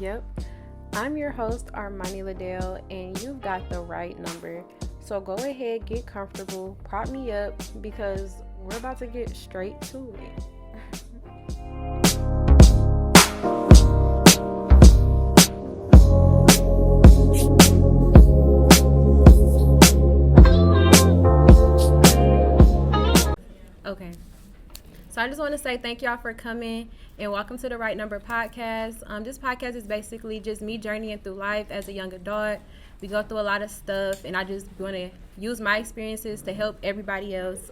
Yep. I'm your host, Armani Ladalė, and you've got the right number. So go ahead, get comfortable, prop me up, because we're about to get straight to it. Okay. So I just want to say thank y'all for coming and welcome to the Right Number podcast. This podcast is basically just me journeying through life as a young adult. We go through a lot of stuff, and I just want to use my experiences to help everybody else.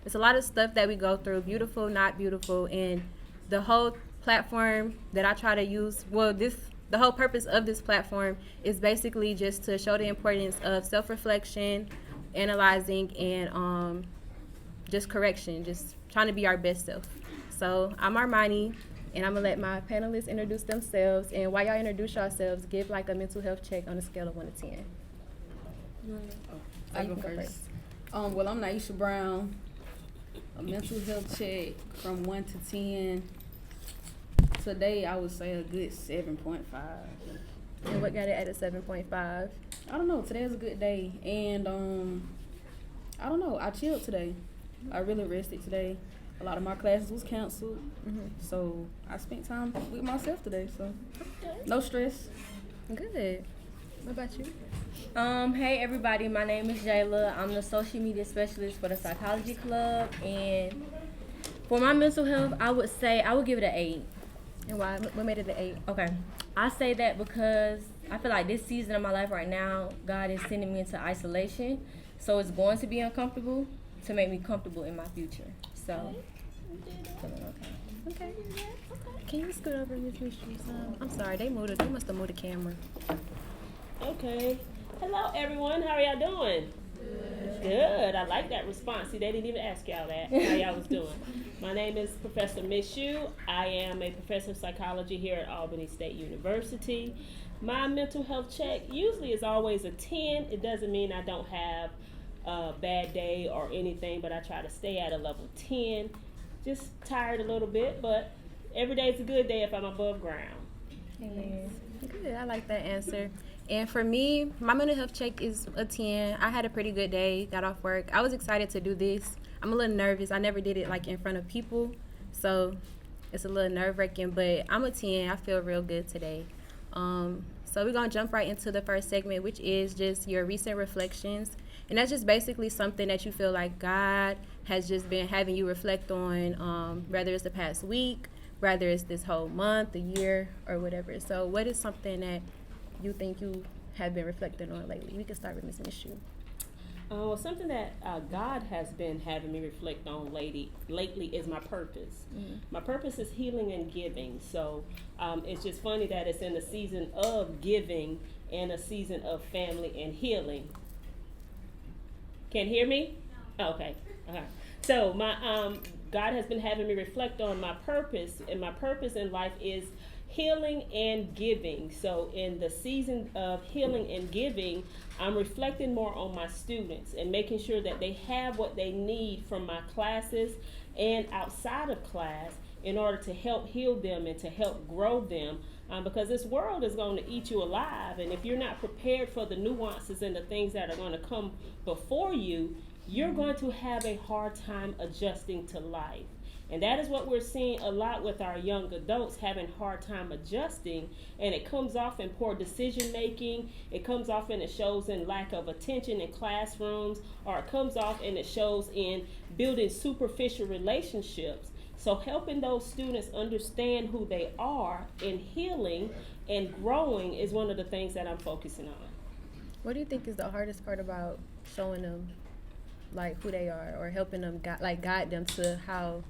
It's a lot of stuff that we go through, beautiful, not beautiful, and the whole platform that I try to use, the whole purpose of this platform is basically just to show the importance of self-reflection, analyzing, and just correction, just trying to be our best self. So I'm Armani, and I'm going to let my panelists introduce themselves. And while y'all introduce yourselves, give like a mental health check on a scale of 1 to 10. I go first. Well, I'm Naisha Brown. A mental health check from 1 to 10. Today, I would say a good 7.5. And what got it at a 7.5? I don't know. Today is a good day. And, I don't know. I chilled today. I really rested today. A lot of my classes was canceled. So I spent time with myself today. So no stress. Good. What about you? Hey everybody, my name is Jayla. I'm the social media specialist for the Psychology Club, and for my mental health, I would give it an 8. And why? What made it an 8? Okay, I say that because I feel like this season of my life right now, God is sending me into isolation, so it's going to be uncomfortable to make me comfortable in my future. So, Okay. Can you scoot over, Miss Mistress? I'm sorry, they must have moved the camera. Okay. Hello, everyone. How are y'all doing? Good. I like that response. See, they didn't even ask y'all that, how y'all was doing. My name is Professor Mishu. I am a professor of psychology here at Albany State University. My mental health check usually is always a 10. It doesn't mean I don't have a bad day or anything, but I try to stay at a level 10. Just tired a little bit, but every day is a good day if I'm above ground. Amen. Good. I like that answer. And for me, my mental health check is a 10. I had a pretty good day, got off work. I was excited to do this. I'm a little nervous. I never did it like in front of people, so it's a little nerve-wracking, but I'm a 10. I feel real good today. So we're going to jump right into the first segment, which is just your recent reflections. And that's just basically something that you feel like God has just been having you reflect on, whether it's the past week, whether it's this whole month, the year, or whatever. So what is something that you think you have been reflecting on lately? We can start with Ms. Mishu. Well, something that God has been having me reflect on lately is my purpose. My purpose is healing and giving. So it's just funny that it's in a season of giving and a season of family and healing. Can't hear me? Oh, okay. So my God has been having me reflect on my purpose, and my purpose in life is healing and giving. So in the season of healing and giving, I'm reflecting more on my students and making sure that they have what they need from my classes and outside of class in order to help heal them and to help grow them, because this world is going to eat you alive, and if you're not prepared for the nuances and the things that are going to come before you, you're going to have a hard time adjusting to life. And that is what we're seeing a lot with our young adults, having a hard time adjusting, and it comes off in poor decision making, it comes off and it shows in lack of attention in classrooms, or it comes off and it shows in building superficial relationships. So helping those students understand who they are in healing and growing is one of the things that I'm focusing on. What do you think is the hardest part about showing them like who they are, or helping them guide them to how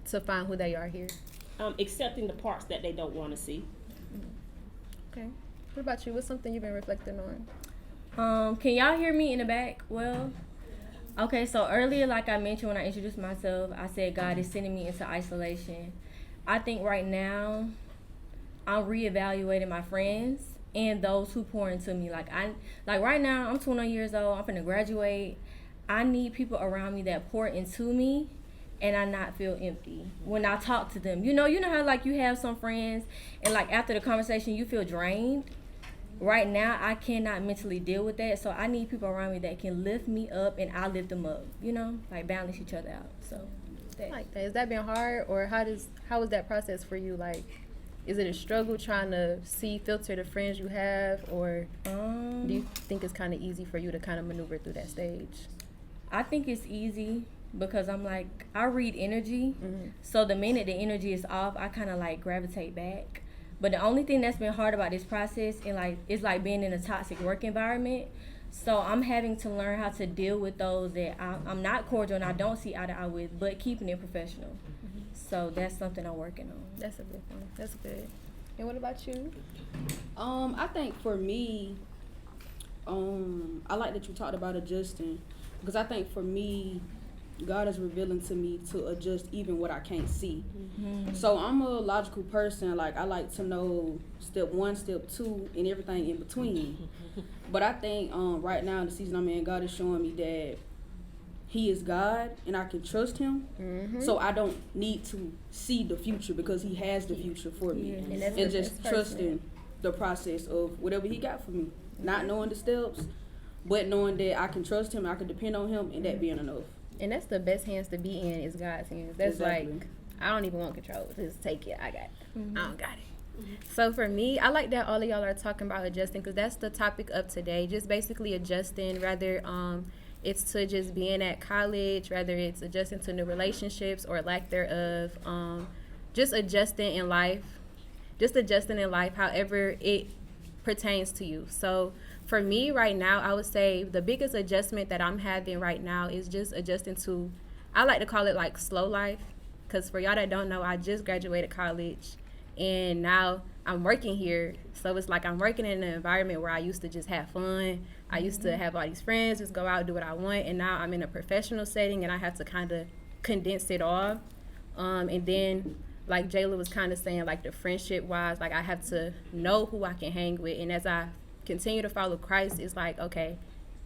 to find who they are here? Accepting the parts that they don't want to see. Okay. What about you? What's something you've been reflecting on? Can y'all hear me in the back? Well, okay, so earlier, like I mentioned when I introduced myself, I said God is sending me into isolation. I think right now I'm reevaluating my friends and those who pour into me. Like right now, I'm 21 years old. I'm finna graduate. I need people around me that pour into me and I not feel empty when I talk to them. You know how like you have some friends and like after the conversation you feel drained. Right now I cannot mentally deal with that, so I need people around me that can lift me up and I lift them up. Like balance each other out. So like that. Has that been hard, or how was that process for you? Like, is it a struggle trying to filter the friends you have, or do you think it's kind of easy for you to kind of maneuver through that stage? I think it's easy because I'm like, I read energy. So the minute the energy is off, I kind of like gravitate back. But the only thing that's been hard about this process is like being in a toxic work environment. So I'm having to learn how to deal with those that I'm not cordial and I don't see eye to eye with, but keeping it professional. So that's something I'm working on. That's a good one. That's good. And what about you? I think for me, I like that you talked about adjusting, because I think for me, God is revealing to me to adjust even what I can't see. So I'm a logical person. Like, I like to know step 1, step 2, and everything in between. But I think right now in the season I'm in, God is showing me that He is God and I can trust Him. So I don't need to see the future because He has the future for me. And just trusting the process of whatever He got for me. Not knowing the steps, but knowing that I can trust Him, I can depend on Him, and that being enough. And that's the best hands to be in, is God's hands. That's exactly. Like, I don't even want control. Just take it. I got it. I don't got it. So for me, I like that all of y'all are talking about adjusting, because that's the topic of today. Just basically adjusting, whether it's to just being at college, whether it's adjusting to new relationships or lack thereof, just adjusting in life. Just adjusting in life, however it pertains to you. So for me right now, I would say the biggest adjustment that I'm having right now is just adjusting to, I like to call it like slow life, because for y'all that don't know, I just graduated college and now I'm working here. So it's like I'm working in an environment where I used to just have fun. I used to have all these friends, just go out, do what I want, and now I'm in a professional setting and I have to kind of condense it all. And then like Jayla was kind of saying, like the friendship wise, like I have to know who I can hang with. And as I continue to follow Christ, it's like, okay,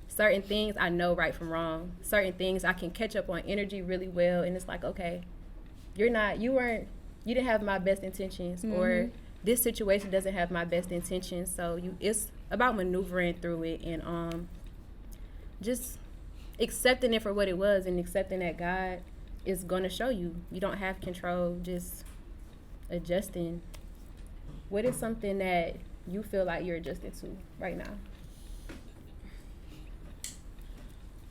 certain things I know right from wrong. Certain things I can catch up on energy really well. And it's like, okay, you didn't have my best intentions, or this situation doesn't have my best intentions. So it's about maneuvering through it and just accepting it for what it was and accepting that God is going to show you. You don't have control, just adjusting. What is something that you feel like you're adjusting to right now?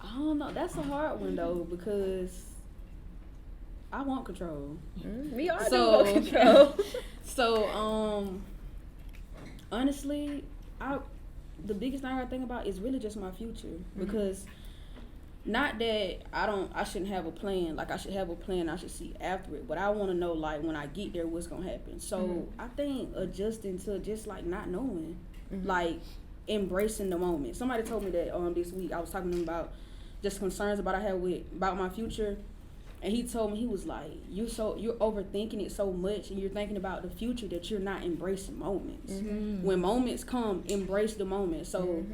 I don't know. That's a hard one though, because I want control. We all do want control. So honestly, the biggest thing I think about is really just my future, because not that I shouldn't have a plan. Like, I should have a plan, I should see after it, but I want to know, like, when I get there, what's gonna happen. So I think adjusting to just like not knowing, like embracing the moment. Somebody told me that this week I was talking to them about just concerns about about my future, and he told me, he was like, you're overthinking it so much, and you're thinking about the future that you're not embracing moments. When moments come, embrace the moment. So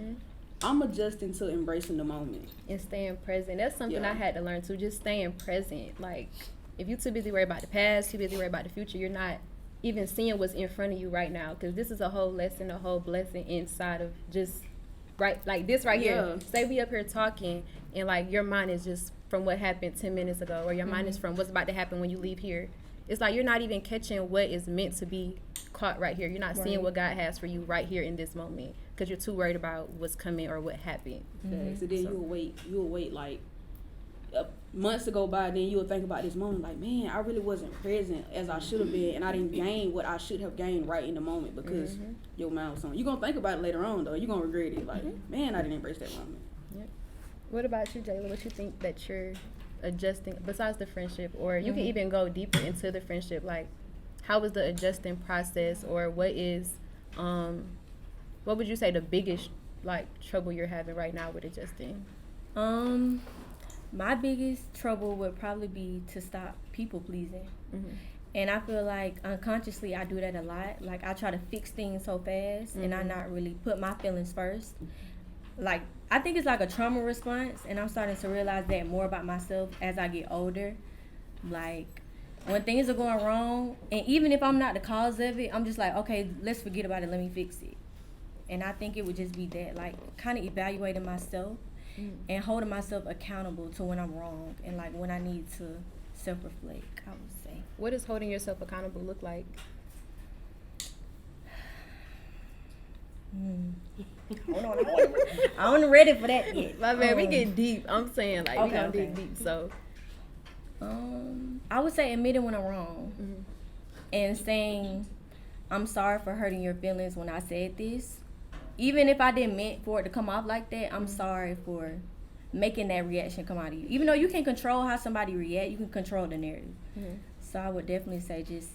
I'm adjusting to embracing the moment and staying present. That's something I had to learn too. Just staying present. Like, if you're too busy worried about the past, too busy worried about the future, you're not even seeing what's in front of you right now. Because this is a whole lesson, a whole blessing inside of just right, like this right here. Say we up here talking, and like your mind is just from what happened 10 minutes ago, or your mind is from what's about to happen when you leave here. It's like you're not even catching what is meant to be caught right here. You're not seeing what God has for you right here in this moment, because you're too worried about what's coming or what happened. So then you'll wait like months to go by, then you'll think about this moment like, man, I really wasn't present as I should have been, and I didn't gain what I should have gained right in the moment because your mind was on. You're going to think about it later on, though. You're going to regret it. Like, man, I didn't embrace that moment. Yep. What about you, Jayla? What you think that you're adjusting, besides the friendship, or you can even go deeper into the friendship? Like, how was the adjusting process, or what would you say the biggest like trouble you're having right now with adjusting? My biggest trouble would probably be to stop people pleasing. And I feel like unconsciously I do that a lot. Like, I try to fix things so fast and I not really put my feelings first. Like, I think it's like a trauma response, and I'm starting to realize that more about myself as I get older. Like, when things are going wrong, and even if I'm not the cause of it, I'm just like, okay, let's forget about it. Let me fix it. And I think it would just be that, like, kind of evaluating myself and holding myself accountable to when I'm wrong and, like, when I need to self-reflect, I would say. What does holding yourself accountable look like? Hold on, I wasn't ready for that yet. My man, we get deep. I'm saying, like, we gonna Okay. dig deep, so. I would say admitting when I'm wrong and saying, I'm sorry for hurting your feelings when I said this. Even if I didn't mean for it to come off like that, I'm sorry for making that reaction come out of you. Even though you can control how somebody react, you can control the narrative. So I would definitely say just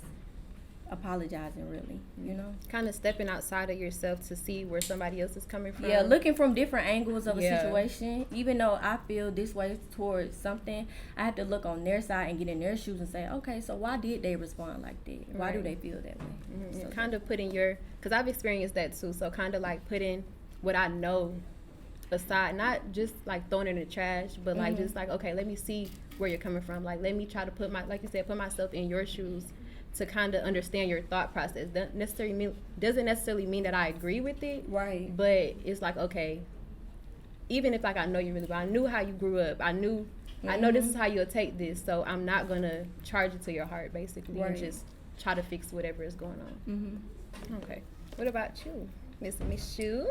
apologizing, really, you know? Kind of stepping outside of yourself to see where somebody else is coming from. Yeah, looking from different angles of a Yeah. situation. Even though I feel this way towards something, I have to look on their side and get in their shoes and say, okay, so why did they respond like that? Why do they feel that way? So Kind of putting your, because I've experienced that too, so kind of like putting what I know aside, not just like throwing it in the trash, but like just like, okay, let me see where you're coming from. Like, let me try to put like you said, put myself in your shoes to kind of understand your thought process. Doesn't necessarily mean that I agree with it, Right. but it's like, okay, even if like I know you really well, I knew how you grew up, I know this is how you'll take this, so I'm not gonna charge it to your heart basically, and just try to fix whatever is going on. Okay, what about you, Miss Shu?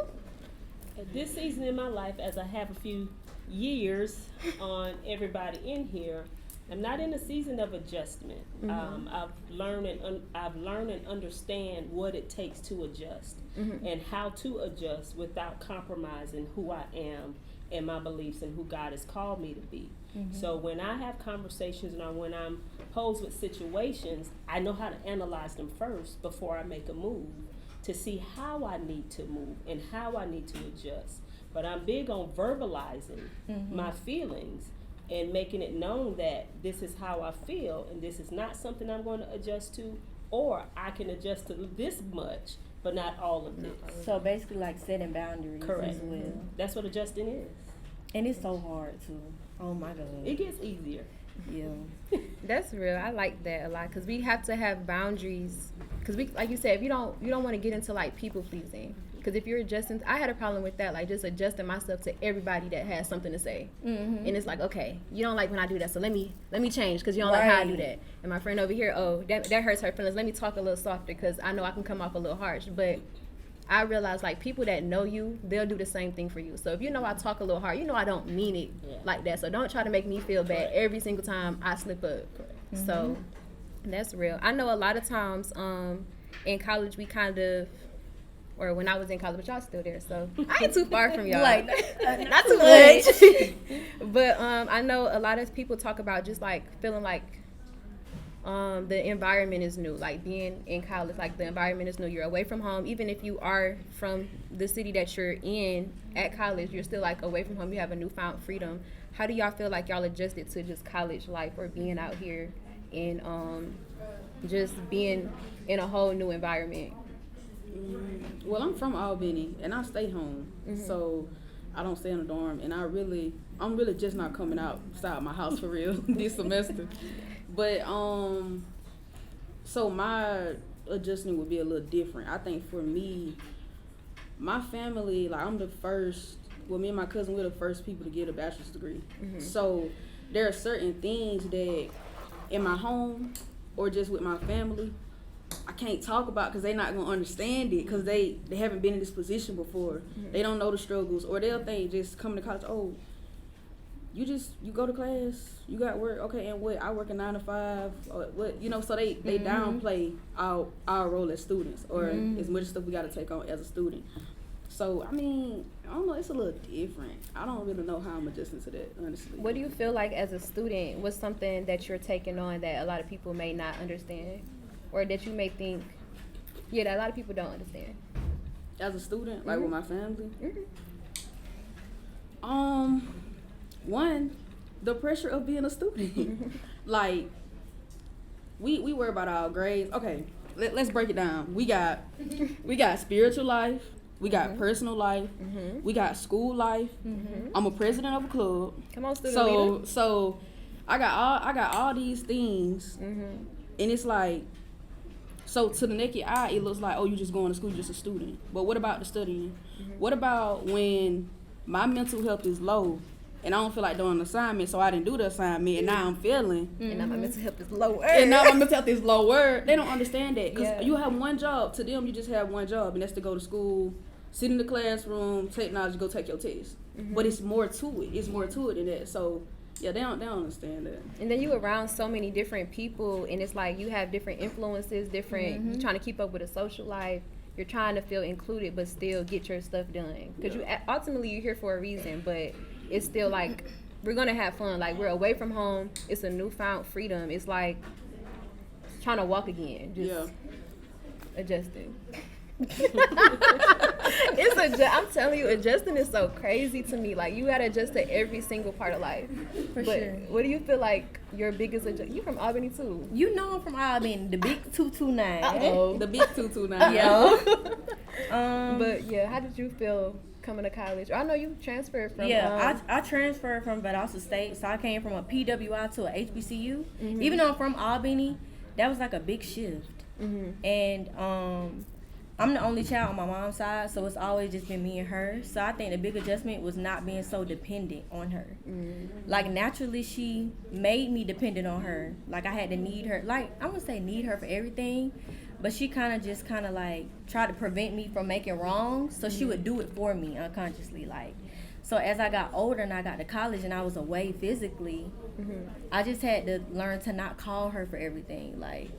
This season in my life, as I have a few years on everybody in here, I'm not in a season of adjustment. I've learned and understand what it takes to adjust and how to adjust without compromising who I am and my beliefs and who God has called me to be. So when I have conversations and when I'm posed with situations, I know how to analyze them first before I make a move to see how I need to move and how I need to adjust. But I'm big on verbalizing my feelings and making it known that this is how I feel and this is not something I'm going to adjust to, or I can adjust to this much, but not all of this. So basically like setting boundaries Correct. as well. That's what adjusting is. And it's so hard too. Oh my God. It gets easier. Yeah. That's real. I like that a lot because we have to have boundaries. Because we, like you said, if you don't want to get into like people pleasing. Because if you're adjusting, I had a problem with that, like just adjusting myself to everybody that has something to say. And it's like, okay, you don't like when I do that, so let me change because you don't like how I do that. And my friend over here, oh, that hurts her feelings. Let me talk a little softer because I know I can come off a little harsh. But I realize like people that know you, they'll do the same thing for you. So if you know I talk a little hard, you know I don't mean it like that. So don't try to make me feel bad every single time I slip up. So that's real. I know a lot of times in college we kind of, or when I was in college, but y'all still there, so I ain't too far from y'all. Like, not too much. But I know a lot of people talk about just like feeling like the environment is new, like being in college, like the environment is new. You're away from home. Even if you are from the city that you're in at college, you're still like away from home. You have a newfound freedom. How do y'all feel like y'all adjusted to just college life or being out here and just being in a whole new environment? Well, I'm from Albany and I stay home, so I don't stay in a dorm. And I'm really just not coming outside my house for real this semester. But so my adjustment would be a little different. I think for me, my family, like I'm the first. Well, me and my cousin, we're the first people to get a bachelor's degree. So there are certain things that in my home or just with my family, I can't talk about because they're not going to understand it because they haven't been in this position before. They don't know the struggles, or they'll think just coming to college, oh, you go to class, you got work, okay, and what? I work a 9 to 5, or what, you know, so they downplay our role as students or as much stuff we got to take on as a student. So, I mean, I don't know, it's a little different. I don't really know how I'm adjusting to that, honestly. What do you feel like as a student? What's something that you're taking on that a lot of people may not understand? Or that you may think, that a lot of people don't understand? As a student, like with my family? One, the pressure of being a student. Like, we worry about our grades. Okay, let's break it down. We got spiritual life. We got personal life. We got school life. I'm a president of a club. Come on, student leader. So I got all these things, and it's like, so to the naked eye, it looks like, oh, you just going to school, you're just a student. But what about the studying? What about when my mental health is low and I don't feel like doing an assignment, so I didn't do the assignment, and now I'm failing. And now my mental health is lower. And now my mental health is lower. They don't understand that, because you have one job. To them, you just have one job, and that's to go to school, sit in the classroom, take knowledge, go take your test. But it's more to it. It's more to it than that. So yeah, they don't understand that. And then you around so many different people, and it's like you have different influences, different. You're trying to keep up with a social life. You're trying to feel included, but still get your stuff done. Because you ultimately you're here for a reason, but it's still like we're gonna have fun. Like, we're away from home. It's a newfound freedom. It's like trying to walk again. Just adjusting. I'm telling you, adjusting is so crazy to me. Like, you gotta adjust to every single part of life. For but sure. what do you feel like your biggest adjustment? You from Albany too? You know I'm from Albany, the big 229. Uh-oh. The big 229. Yeah. But yeah, how did you feel coming to college? I know you transferred from. I transferred from Valdosta State, so I came from a PWI to a HBCU. Even though I'm from Albany, that was like a big shift. And I'm the only child on my mom's side, so it's always just been me and her. So I think the big adjustment was not being so dependent on her. Like, naturally, she made me dependent on her. Like, I had to need her. Like, I wouldn't say need her for everything, but she kind of like tried to prevent me from making wrong, so she would do it for me unconsciously. Like, so as I got older and I got to college and I was away physically, I just had to learn to not call her for everything. Like,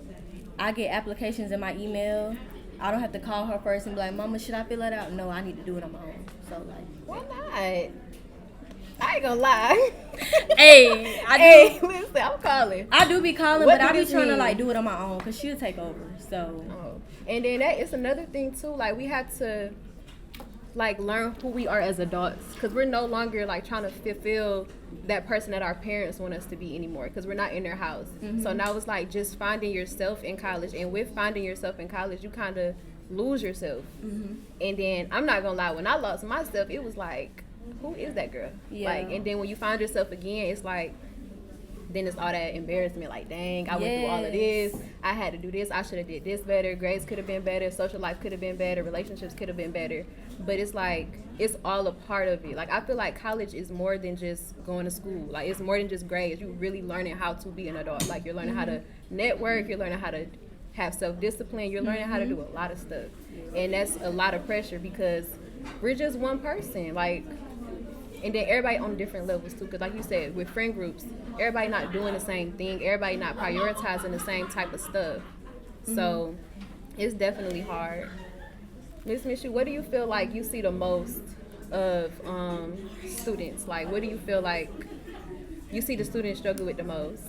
I get applications in my email. I don't have to call her first and be like, Mama, should I fill that out? No, I need to do it on my own. So, like, why not? I ain't gonna lie. Hey, listen, I'm calling. I do be calling, What but I do be this trying to mean? like do it on my own because she'll take over. So, And then that is another thing too. Like, we have to like learn who we are as adults, because we're no longer like trying to fulfill that person that our parents want us to be anymore, because we're not in their house. So now it's like just finding yourself in college, and with finding yourself in college, you kind of lose yourself. And then I'm not gonna lie, when I lost myself, it was like, who is that girl? Like, and then when you find yourself again, it's like, then it's all that embarrassment, like, dang, I went through all of this, I had to do this, I should have did this better, grades could have been better, social life could have been better, relationships could have been better. But it's like, it's all a part of it. Like, I feel like college is more than just going to school. Like, it's more than just grades. You're really learning how to be an adult. Like, you're learning how to network, you're learning how to have self-discipline, you're learning how to do a lot of stuff. And that's a lot of pressure, because we're just one person. Like, and then everybody on different levels too, because like you said, with friend groups, everybody not doing the same thing, everybody not prioritizing the same type of stuff. So it's definitely hard. Miss Mishu, what do you feel like you see the most of students? Like, what do you feel like you see the students struggle with the most?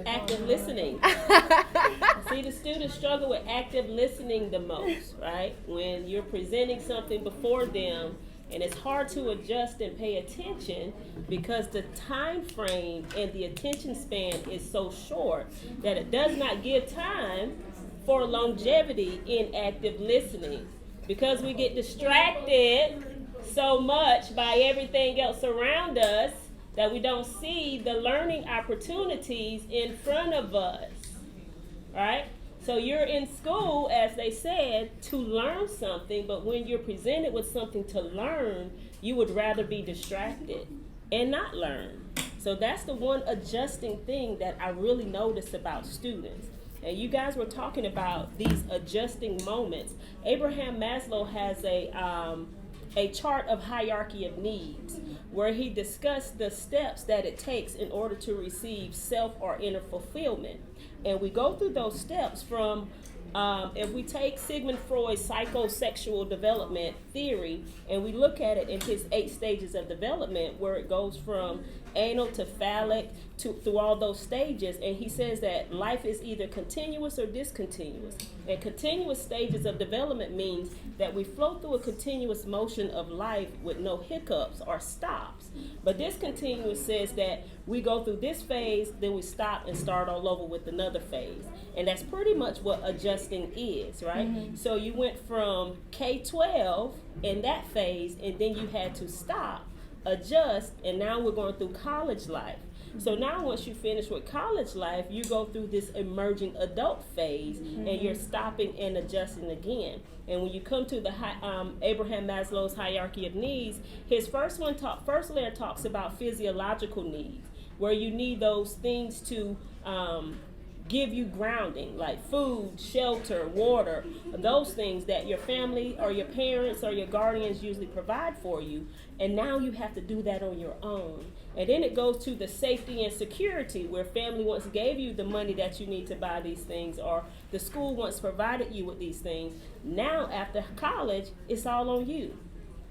Active listening. I see the students struggle with active listening the most, right? When you're presenting something before them, and it's hard to adjust and pay attention because the time frame and the attention span is so short that it does not give time for longevity in active listening, because we get distracted so much by everything else around us that we don't see the learning opportunities in front of us, right? So you're in school, as they said, to learn something, but when you're presented with something to learn, you would rather be distracted and not learn. So that's the one adjusting thing that I really notice about students. And you guys were talking about these adjusting moments. Abraham Maslow has a chart of hierarchy of needs, where he discussed the steps that it takes in order to receive self or inner fulfillment. And we go through those steps from, if we take Sigmund Freud's psychosexual development theory, and we look at it in his 8 stages of development, where it goes from anal to phallic through all those stages, and he says that life is either continuous or discontinuous. And continuous stages of development means that we flow through a continuous motion of life with no hiccups or stops. But discontinuous says that we go through this phase, then we stop and start all over with another phase. And that's pretty much what adjusting is, right? So you went from K-12 in that phase, and then you had to stop adjust, and now we're going through college life. So now once you finish with college life, you go through this emerging adult phase, and you're stopping and adjusting again. And when you come to the Abraham Maslow's hierarchy of needs, his first layer talks about physiological needs, where you need those things to give you grounding, like food, shelter, water, those things that your family or your parents or your guardians usually provide for you. And now you have to do that on your own. And then it goes to the safety and security, where family once gave you the money that you need to buy these things, or the school once provided you with these things. Now after college, it's all on you.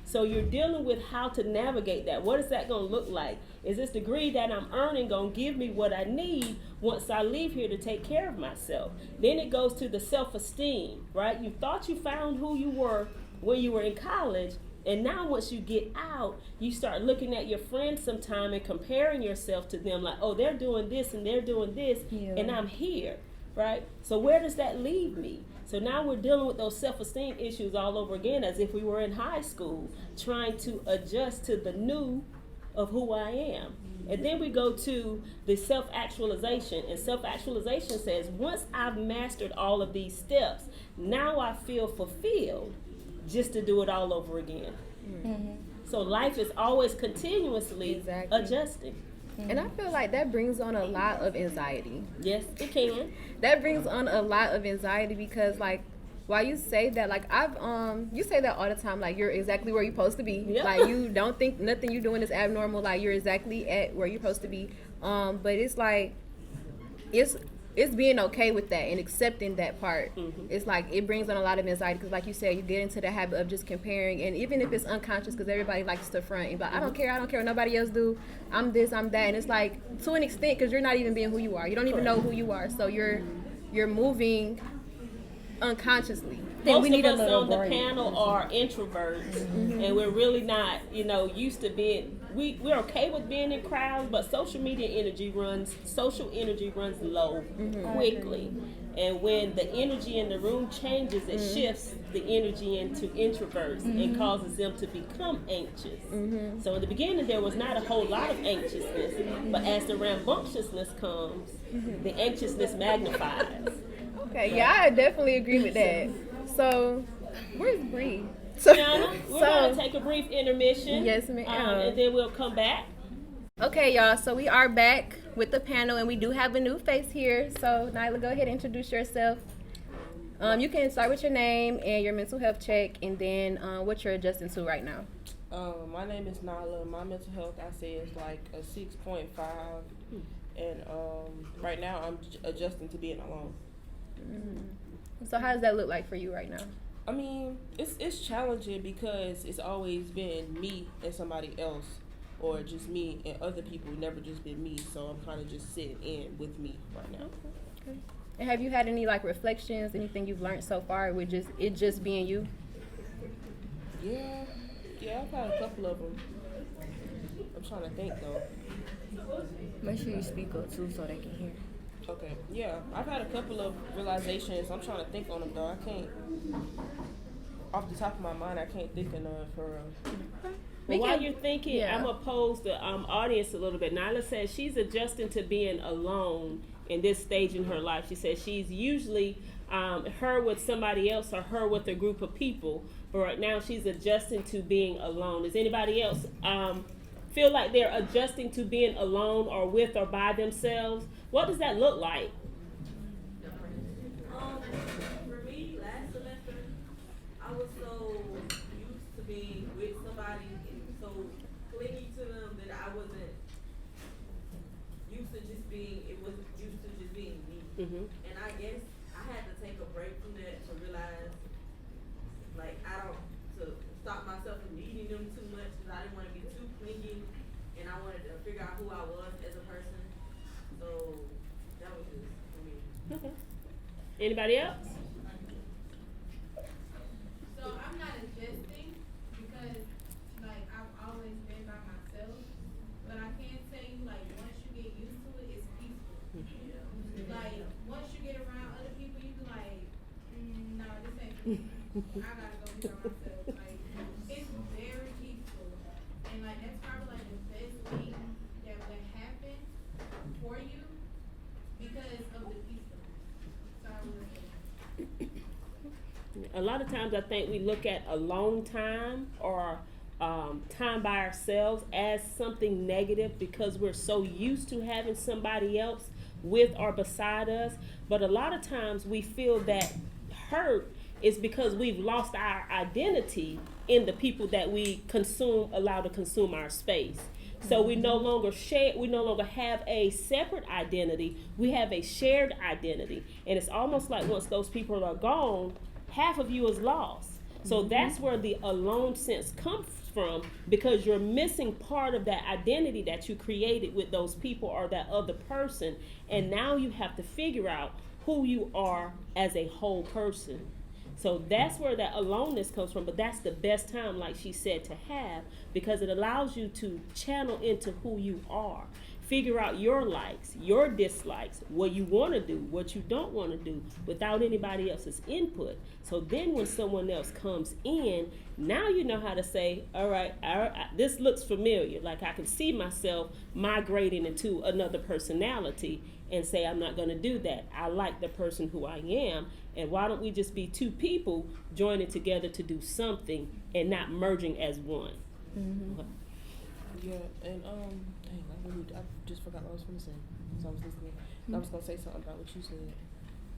So you're dealing with how to navigate that. What is that going to look like? Is this degree that I'm earning going to give me what I need once I leave here to take care of myself? Then it goes to the self-esteem, right? You thought you found who you were when you were in college, and now once you get out, you start looking at your friends sometime and comparing yourself to them, like, oh, they're doing this and they're doing this, and I'm here, right? So where does that leave me? So now we're dealing with those self-esteem issues all over again, as if we were in high school, trying to adjust to the new of who I am. And then we go to the self-actualization. And self-actualization says, once I've mastered all of these steps, now I feel fulfilled just to do it all over again. So life is always continuously adjusting. And I feel like that brings on a lot of anxiety. Yes, it can. That brings on a lot of anxiety because, like, while you say that, like, you say that all the time, like, you're exactly where you're supposed to be. Yep. Like, you don't think nothing you're doing is abnormal. Like, you're exactly at where you're supposed to be. But it's like, it's being okay with that and accepting that part. It's like it brings on a lot of anxiety because, like you said, you get into the habit of just comparing, and even if it's unconscious, because everybody likes to front and be like, I don't care what nobody else do, I'm this, I'm that, and it's like, to an extent, because you're not even being who you are, you don't even know who you are, so you're moving unconsciously. Most of us on the panel are introverts, and we're really not, used to being. We're okay with being in crowds, but social energy runs low quickly. And when the energy in the room changes, it shifts the energy into introverts and causes them to become anxious. So in the beginning, there was not a whole lot of anxiousness, but as the rambunctiousness comes, the anxiousness magnifies. Okay, yeah, I definitely agree with that. So, where's Bree? So, we're going to take a brief intermission. Yes, ma'am. And then we'll come back. Okay, y'all, so we are back with the panel, and we do have a new face here. So, Nyla, go ahead and introduce yourself. You can start with your name and your mental health check, and then what you're adjusting to right now. My name is Nyla. My mental health, I say, is like a 6.5. And right now, I'm adjusting to being alone. So how does that look like for you right now? I mean, it's challenging because it's always been me and somebody else, or just me and other people, never just been me. So I'm kind of just sitting in with me right now. Okay. And have you had any like reflections, anything you've learned so far with just being you? Yeah, I've had a couple of them. I'm trying to think though. Make sure you speak up too so they can hear. Okay, yeah, I've had a couple of realizations. I'm trying to think on them though. I can't, off the top of my mind, I can't think of none for real. Well, while you're thinking, I'm going to pose the audience a little bit. Nyla says she's adjusting to being alone in this stage in her life. She says she's usually her with somebody else or her with a group of people. But right now she's adjusting to being alone. Does anybody else feel like they're adjusting to being alone or with or by themselves? What does that look like? For me, last semester, I was so used to being with somebody and so clingy to them that I wasn't used to just being, it was used to just being me. And I guess I had to take a break from that to realize, like, to stop myself from needing them too much because I didn't want to be too clingy and I wanted to figure out who I was as a person. So that was just for me. Okay. Anybody else? So I'm not adjusting because, like, I've always been by myself. But I can tell you, like, once you get used to it, it's peaceful. Like, once you get around other people, you be like, no, this ain't for me. I gotta go be by myself. Like, it's very peaceful. And, like, that's probably, like, A lot of times I think we look at alone time or time by ourselves as something negative because we're so used to having somebody else with or beside us. But a lot of times we feel that hurt is because we've lost our identity in the people that we allow to consume our space. So we no longer have a separate identity, we have a shared identity. And it's almost like once those people are gone, half of you is lost. So that's where the alone sense comes from, because you're missing part of that identity that you created with those people or that other person. And now you have to figure out who you are as a whole person. So that's where that aloneness comes from. But that's the best time, like she said, to have, because it allows you to channel into who you are. Figure out your likes, your dislikes, what you want to do, what you don't want to do, without anybody else's input. So then when someone else comes in, now you know how to say, all right, this looks familiar. Like I can see myself migrating into another personality and say, I'm not going to do that. I like the person who I am. And why don't we just be two people joining together to do something and not merging as one? Mm-hmm. Yeah, and dang, I just forgot what I was going to say. So I was listening. I was going to say something about what you said.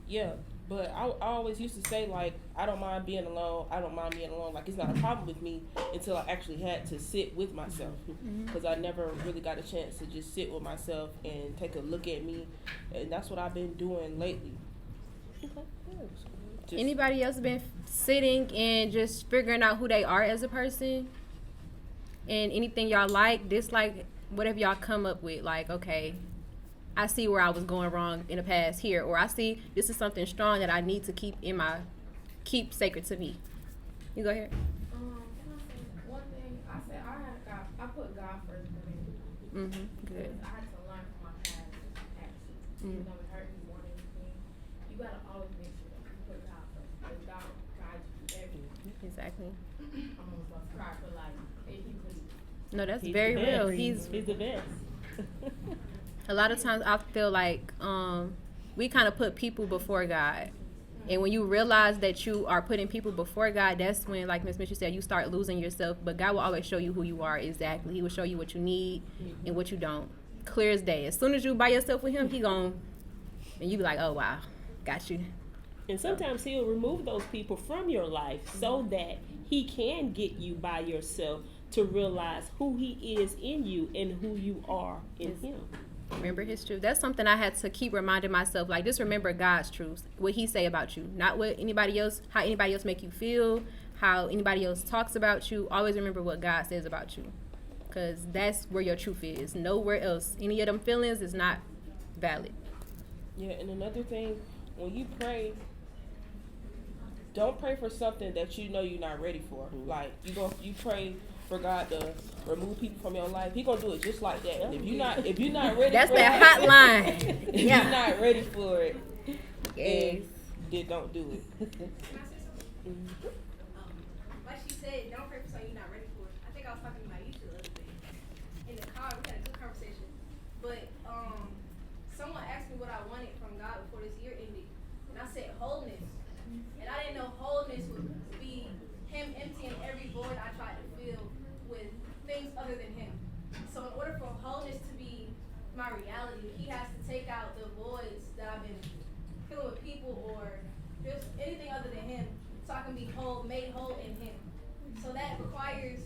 Yeah, but I always used to say, like, I don't mind being alone. Like, it's not a problem with me until I actually had to sit with myself. Because I never really got a chance to just sit with myself and take a look at me. And that's what I've been doing lately. Anybody else been sitting and just figuring out who they are as a person? And anything y'all like, dislike, whatever y'all come up with, like, okay, I see where I was going wrong in the past here, or I see this is something strong that I need to keep sacred to me. You go ahead. Can I say one thing? I said I put God first for me. Good. I had to learn from my past actions. Even though it hurt me more than anything, you gotta always make sure that you put God first, because God guides you through everything. Exactly. I'm almost about to cry, but like, if you please. No, that's He's very the best. real. He's the best. A lot of times I feel like we kind of put people before God. And when you realize that you are putting people before God, that's when, like Miss Mitchell said, you start losing yourself. But God will always show you who you are exactly. He will show you what you need and what you don't. Clear as day. As soon as you by yourself with him, he gon' and you be like, oh, wow, got you. And sometimes he'll remove those people from your life so that he can get you by yourself to realize who he is in you and who you are in him. Remember his truth. That's something I had to keep reminding myself. Like, just remember God's truth. What he say about you. Not what anybody else, how anybody else make you feel, how anybody else talks about you. Always remember what God says about you. Because that's where your truth is. Nowhere else. Any of them feelings is not valid. Yeah, and another thing, when you pray, don't pray for something that you know you're not ready for. Like, you pray for God to remove people from your life. He gonna do it just like that. And if you're not ready, that's for that it, hotline. if you're not ready for it, Yes. then don't do it. Like she said, don't pray for something you're not ready for. I think I was talking to my youth the other day in the car. We had a good conversation, but someone asked me what I wanted from God before this year ended, and I said wholeness, and I didn't know wholeness would be Him emptying every void I tried to fill with things other than Him. So in order for wholeness to be my reality, He has to take out the voids that I've been filling with people or just anything other than Him, so I can be made whole in Him. So that requires,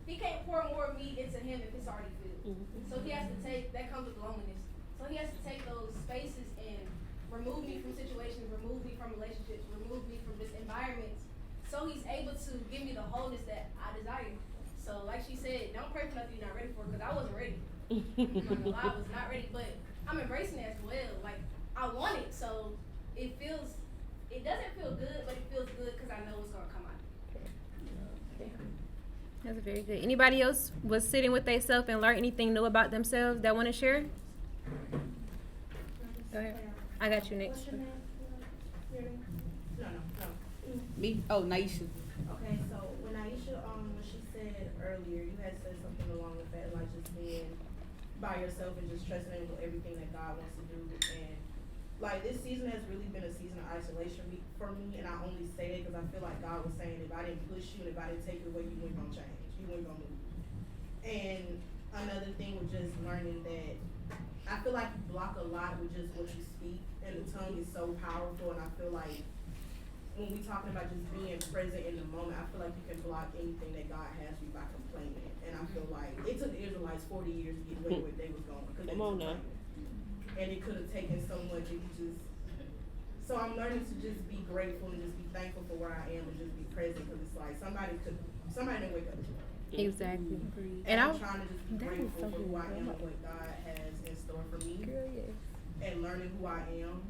He can't pour more meat into Him if it's already filled. So He has to that comes with loneliness. So He has to take those spaces and remove me from situations, remove me from relationships, remove me from just environments. So He's able to give me the wholeness that I desire. So like she said, don't pray for nothing you're not ready for, because I wasn't ready. I'm not gonna lie, I was not ready, but I'm embracing it as well. Like, I want it, so it doesn't feel good, but it feels good because I know it's gonna come out. That's very good. Anybody else was sitting with themselves and learn anything new about themselves that want to share? Go ahead. I got you next. No. Me? Oh, Naisha. Okay, so when Aisha, when she said earlier, you had said something along with that, like just being by yourself and just trusting in everything that God wants to do. And like this season has really been a season of isolation for me, and I only say that because I feel like God was saying if I didn't push you and if I didn't take you away, you weren't gonna change, you weren't gonna move. And another thing was just learning that I feel like you block a lot with just what you speak, and the tongue is so powerful, and I feel like when we talking about just being present in the moment, I feel like you can block anything that God has you by complaining. And I feel like it took the Israelites 40 years to get where they was going. Come on now. And it could have taken so much if you just. So I'm learning to just be grateful and just be thankful for where I am and just be present, because it's like somebody didn't wake up today. Exactly. And I'm trying to just be grateful for who I am and what God has in store for me. And learning who I am.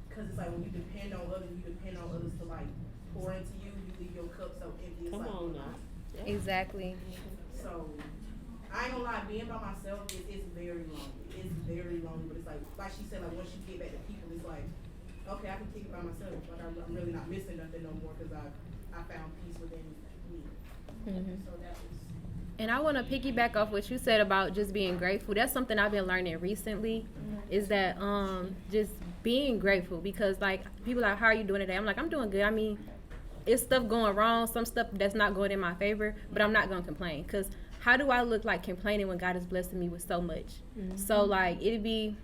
Because it's like when you depend on others to like pour into you, you leave your cup so empty. It's Come like, on now. Exactly. So I ain't gonna lie, being by myself it's very lonely. It's very lonely, but it's like she said, like once you get back to people, it's like, okay, I can kick it by myself. Like I'm really not missing nothing no more because I found peace within me. So that was. And I want to piggyback off what you said about just being grateful. That's something I've been learning recently, is that just being grateful, because like people are like, how are you doing today? I'm like, I'm doing good. I mean, it's stuff going wrong, some stuff that's not going in my favor, but I'm not going to complain, because how do I look like complaining when God is blessing me with so much? So like it'd be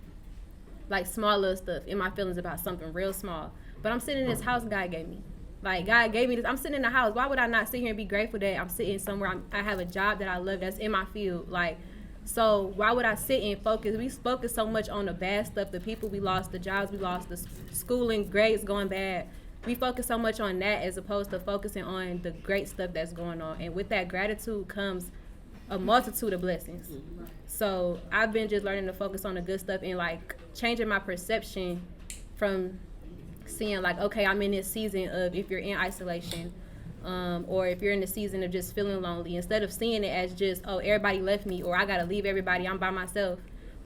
like small little stuff in my feelings about something real small, but I'm sitting in this house God gave me. Like, God gave me this. I'm sitting in the house. Why would I not sit here and be grateful that I'm sitting somewhere? I have a job that I love that's in my field. Like, so why would I sit and focus? We focus so much on the bad stuff, the people we lost, the jobs we lost, the schooling, grades going bad. We focus so much on that as opposed to focusing on the great stuff that's going on. And with that gratitude comes a multitude of blessings. So I've been just learning to focus on the good stuff and, like, changing my perception from seeing like, okay, I'm in this season of if you're in isolation, or if you're in the season of just feeling lonely, instead of seeing it as just, oh, everybody left me, or I gotta leave everybody, I'm by myself,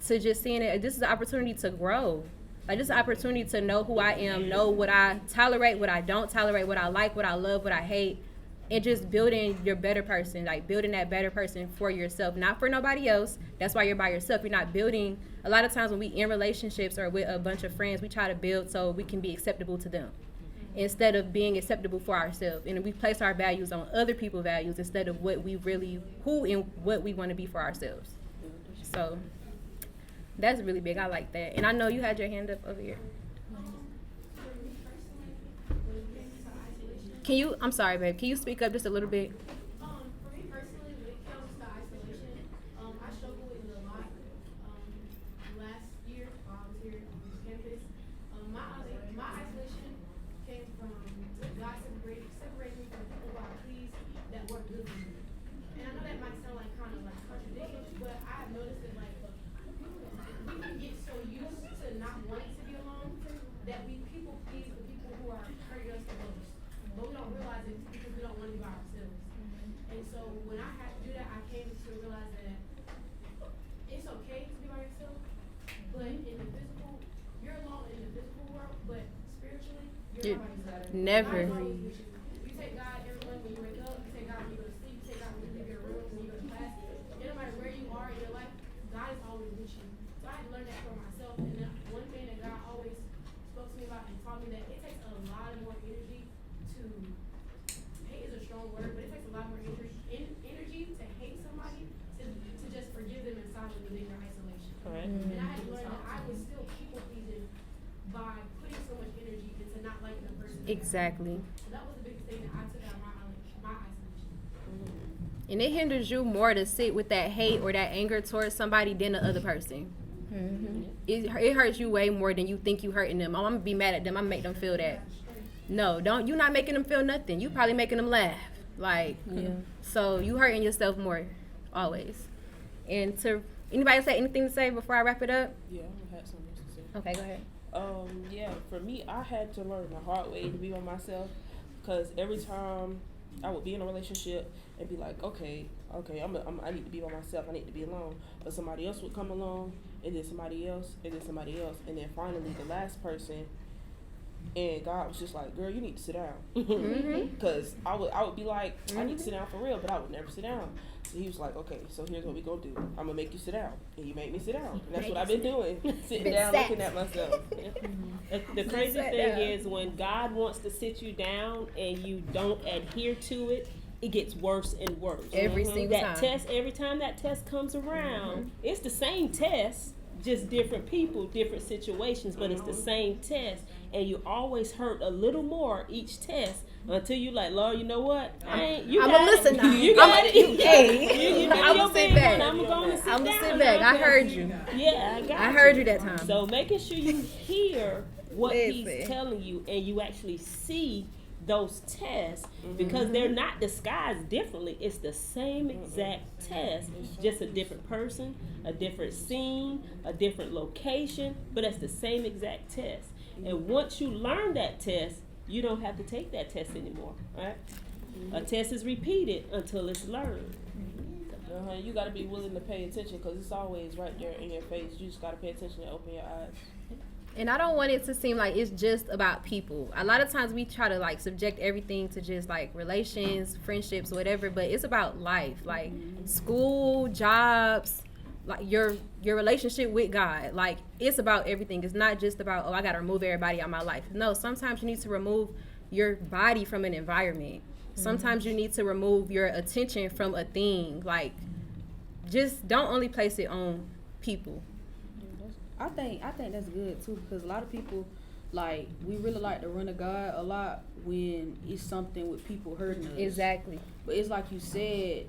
to just seeing it, this is an opportunity to grow. Like, this is an opportunity to know who I am, know what I tolerate, what I don't tolerate, what I like, what I love, what I hate, and just building your better person, like building that better person for yourself, not for nobody else. That's why you're by yourself. You're not building. A lot of times when we in relationships or with a bunch of friends, we try to build so we can be acceptable to them instead of being acceptable for ourselves. And we place our values on other people's values instead of what we really, who and what we want to be for ourselves. So that's really big. I like that. And I know you had your hand up over here. I'm sorry, babe, can you speak up just a little bit? For me personally, when it comes to isolation, I struggled with it a lot. Last year, while I was here on this campus, my isolation came from God separating me from people who I please that weren't good for me. And I know that might sound like kind of like contradictory, but I have noticed that like we can get so used to not wanting to be alone that we people please the people who are hurting us the most. But we don't realize it because we don't want to be by ourselves. And so when I had to do that, I came to realize that it's okay to be by yourself, but in the physical, you're alone in the physical world, but spiritually, you're not by yourself. Never. God is always with you. You take God every morning when you wake up, you take God when you go to sleep, you take God when you leave your room, when you go to class. And no matter where you are in your life, God is always with you. So I had to learn that for myself. And then one thing that God always spoke to me about and taught me that it takes a lot more energy to hate is a strong word, but it takes a lot more energy to hate somebody to just forgive them in silence within your isolation. Correct. And I had to learn that I was still people pleasing by putting so much energy into not liking the person. Exactly. So that was the biggest thing that I took out of my isolation. And it hinders you more to sit with that hate or that anger towards somebody than the other person. It hurts you way more than you think you hurting them. Oh, I'm gonna be mad at them. I'm gonna make them feel that. No, don't. You're not making them feel nothing. You probably making them laugh. Like, so you hurting yourself more, always. And to anybody say anything to say before I wrap it up? Yeah, I had something else to say. Okay, go ahead. Yeah, for me, I had to learn the hard way to be by myself, because every time I would be in a relationship and be like, okay, I need to be by myself, I need to be alone, but somebody else would come along, and then somebody else, and then somebody else, and then finally the last person, and God was just like, girl, you need to sit down, because I would be like, I need to sit down for real, but I would never sit down. He was like, okay, so here's what we gonna do. I'm gonna make you sit down, and you make me sit down. And that's what I've been doing, sitting down, looking at myself. The crazy thing is when God wants to sit you down and you don't adhere to it, it gets worse and worse. Every single that time. test, every time that test comes around, it's the same test, just different people, different situations, but it's the same test, and you always hurt a little more each test until you like, Lord, you know what? I'm gonna listen now. You got it. I'm gonna sit back. I'm gonna sit back. I heard you. Yeah, I heard you that time. So making sure you hear what he's Listen. telling you and you actually see those tests, because they're not disguised differently. It's the same exact test, just a different person, a different scene, a different location, but it's the same exact test. And once you learn that test, you don't have to take that test anymore, right? A test is repeated until it's learned. You got to be willing to pay attention, because it's always right there in your face. You just got to pay attention and open your eyes. And I don't want it to seem like it's just about people. A lot of times we try to like subject everything to just like relations, friendships, whatever, but it's about life, like school, jobs, like your relationship with God. Like it's about everything. It's not just about, oh, I got to remove everybody out of my life. No, sometimes you need to remove your body from an environment. Sometimes you need to remove your attention from a thing. Like just don't only place it on people. I think that's good too, because a lot of people, like, we really like to run to God a lot when it's something with people hurting us. Exactly. But it's like you said,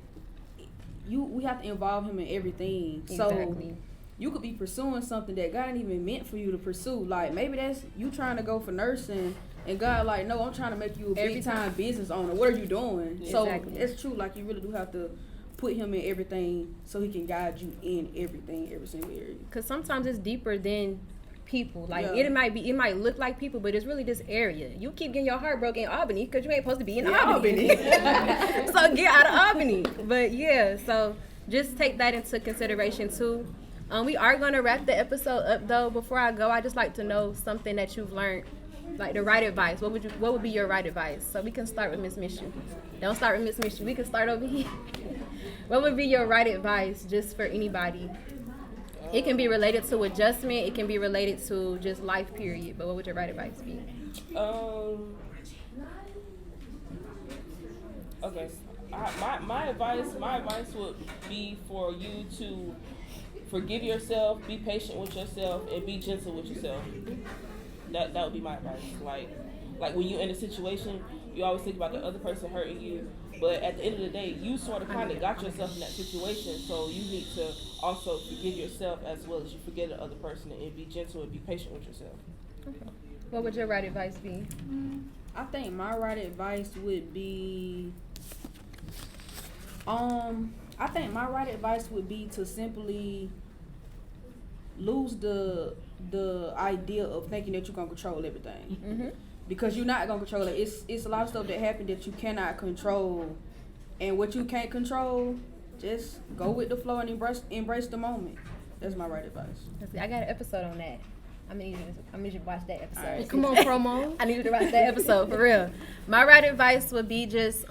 we have to involve him in everything. Exactly. So you could be pursuing something that God ain't even meant for you to pursue. Like maybe that's you trying to go for nursing, and God like, no, I'm trying to make you a big time business owner. What are you doing? Exactly. So it's true. Like you really do have to put him in everything so he can guide you in everything, every single area. Because sometimes it's deeper than people. Like Yeah. it might look like people, but it's really this area. You keep getting your heart broken in Albany because you ain't supposed to be in Albany. So get out of Albany. But yeah, so just take that into consideration too. We are gonna wrap the episode up though. Before I go, I just like to know something that you've learned, like the right advice. What would be your right advice? So we can start with Miss Mishu. Don't start with Miss Mishu. We can start over here. What would be your right advice just for anybody? It can be related to adjustment. It can be related to just life period. But what would your right advice be? Okay. My advice would be for you to forgive yourself, be patient with yourself, and be gentle with yourself. That would be my advice. Like when you're in a situation, you always think about the other person hurting you, but at the end of the day, you sort of kind of got yourself in that situation, so you need to also forgive yourself as well as you forgive the other person, and be gentle and be patient with yourself. Okay. What would your right advice be? I think my right advice would be, to simply lose the idea of thinking that you're gonna control everything. Mm-hmm. Because you're not gonna control it. It's a lot of stuff that happen that you cannot control, and what you can't control, just go with the flow and embrace the moment. That's my right advice. I got an episode on that. I'm gonna need you to watch that episode. Right. Come on, promo. I need you to watch that episode for real. My right advice would be just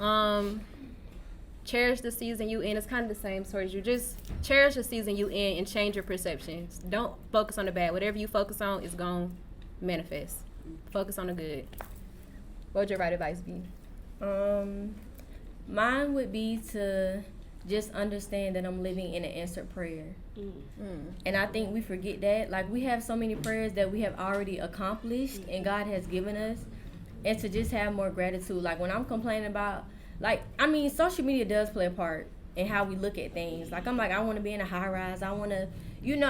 cherish the season you in. It's kind of the same towards you. Just cherish the season you in and change your perceptions. Don't focus on the bad. Whatever you focus on is gonna manifest. Focus on the good. What would your right advice be? Mine would be to just understand that I'm living in an answered prayer. And I think we forget that. Like, we have so many prayers that we have already accomplished and God has given us. And to just have more gratitude. Like, when I'm complaining about, social media does play a part in how we look at things. Like, I'm like, I want to be in a high rise. I want to,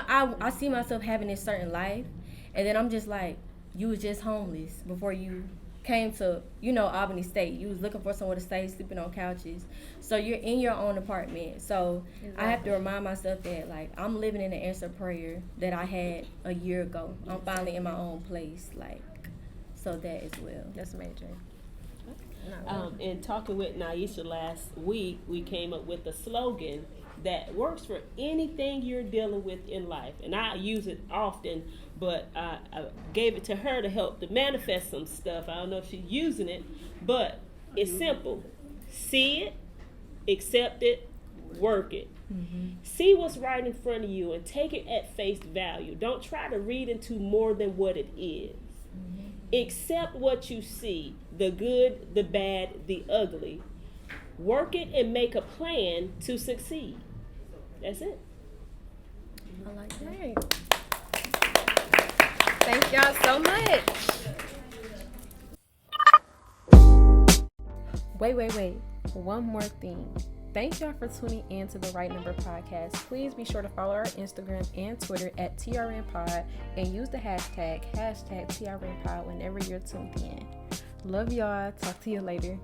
I see myself having this certain life. And then I'm just like, you was just homeless before you came to, Albany State. You was looking for somewhere to stay, sleeping on couches. So you're in your own apartment. So exactly. I have to remind myself that, like, I'm living in the answered prayer that I had a year ago. I'm finally in my own place, so that as well. That's major. In talking with Naisha last week, we came up with a slogan that works for anything you're dealing with in life. And I use it often, but I gave it to her to help to manifest some stuff. I don't know if she's using it, but it's simple. See it, accept it, work it. See what's right in front of you and take it at face value. Don't try to read into more than what it is. Accept what you see, the good, the bad, the ugly. Work it and make a plan to succeed. That's it. I like that. Thank y'all so much. Wait. One more thing. Thank y'all for tuning in to the Right Number Podcast. Please be sure to follow our Instagram and Twitter at TRNpod and use the hashtag TRNpod whenever you're tuned in. Love y'all. Talk to you later.